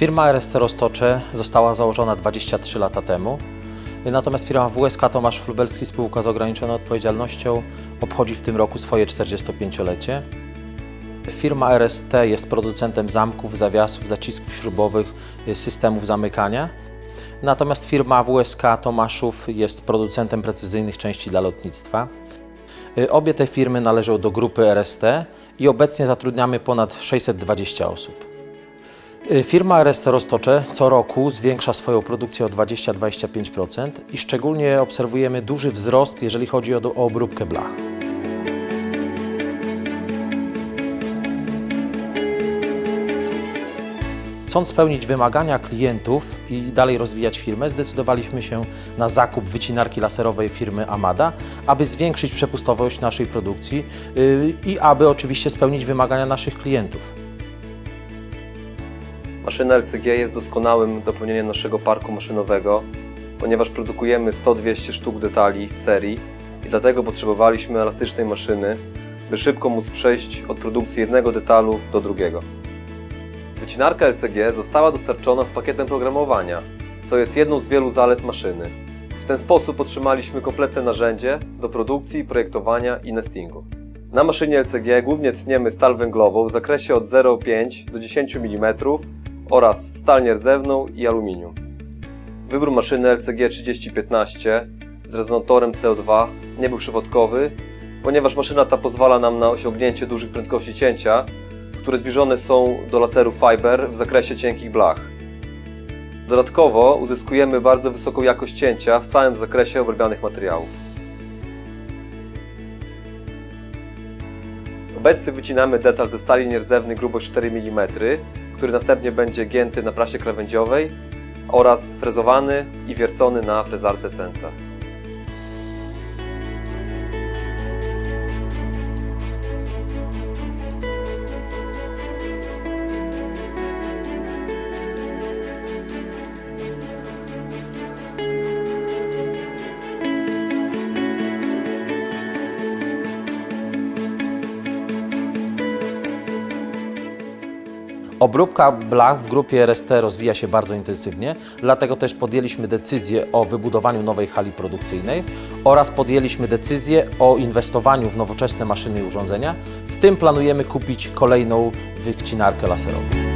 Firma RST Roztocze została założona 23 lata temu, natomiast firma WSK Tomasz Flubelski spółka z ograniczoną odpowiedzialnością obchodzi w tym roku swoje 45-lecie. Firma RST jest producentem zamków, zawiasów, zacisków śrubowych, systemów zamykania. Natomiast firma WSK Tomaszów jest producentem precyzyjnych części dla lotnictwa. Obie te firmy należą do grupy RST i obecnie zatrudniamy ponad 620 osób. Firma RST Roztocze co roku zwiększa swoją produkcję o 20–25% i szczególnie obserwujemy duży wzrost, jeżeli chodzi o obróbkę blach. Chcąc spełnić wymagania klientów i dalej rozwijać firmę, zdecydowaliśmy się na zakup wycinarki laserowej firmy Amada, aby zwiększyć przepustowość naszej produkcji i aby oczywiście spełnić wymagania naszych klientów. Maszyna LCG jest doskonałym dopełnieniem naszego parku maszynowego, ponieważ produkujemy 100–200 sztuk detali w serii i dlatego potrzebowaliśmy elastycznej maszyny, by szybko móc przejść od produkcji jednego detalu do drugiego. Wycinarka LCG została dostarczona z pakietem programowania, co jest jedną z wielu zalet maszyny. W ten sposób otrzymaliśmy kompletne narzędzie do produkcji, projektowania i nestingu. Na maszynie LCG głównie tniemy stal węglową w zakresie od 0,5 do 10 mm oraz stal nierdzewną i aluminium. Wybór maszyny LCG 3015 z rezonatorem CO2 nie był przypadkowy, ponieważ maszyna ta pozwala nam na osiągnięcie dużych prędkości cięcia, które zbliżone są do laserów Fiber w zakresie cienkich blach. Dodatkowo uzyskujemy bardzo wysoką jakość cięcia w całym zakresie obrabianych materiałów. Obecnie wycinamy detal ze stali nierdzewnej grubość 4 mm, który następnie będzie gięty na prasie krawędziowej oraz frezowany i wiercony na frezarce CNC. Obróbka blach w grupie RST rozwija się bardzo intensywnie, dlatego też podjęliśmy decyzję o wybudowaniu nowej hali produkcyjnej oraz podjęliśmy decyzję o inwestowaniu w nowoczesne maszyny i urządzenia. W tym planujemy kupić kolejną wycinarkę laserową.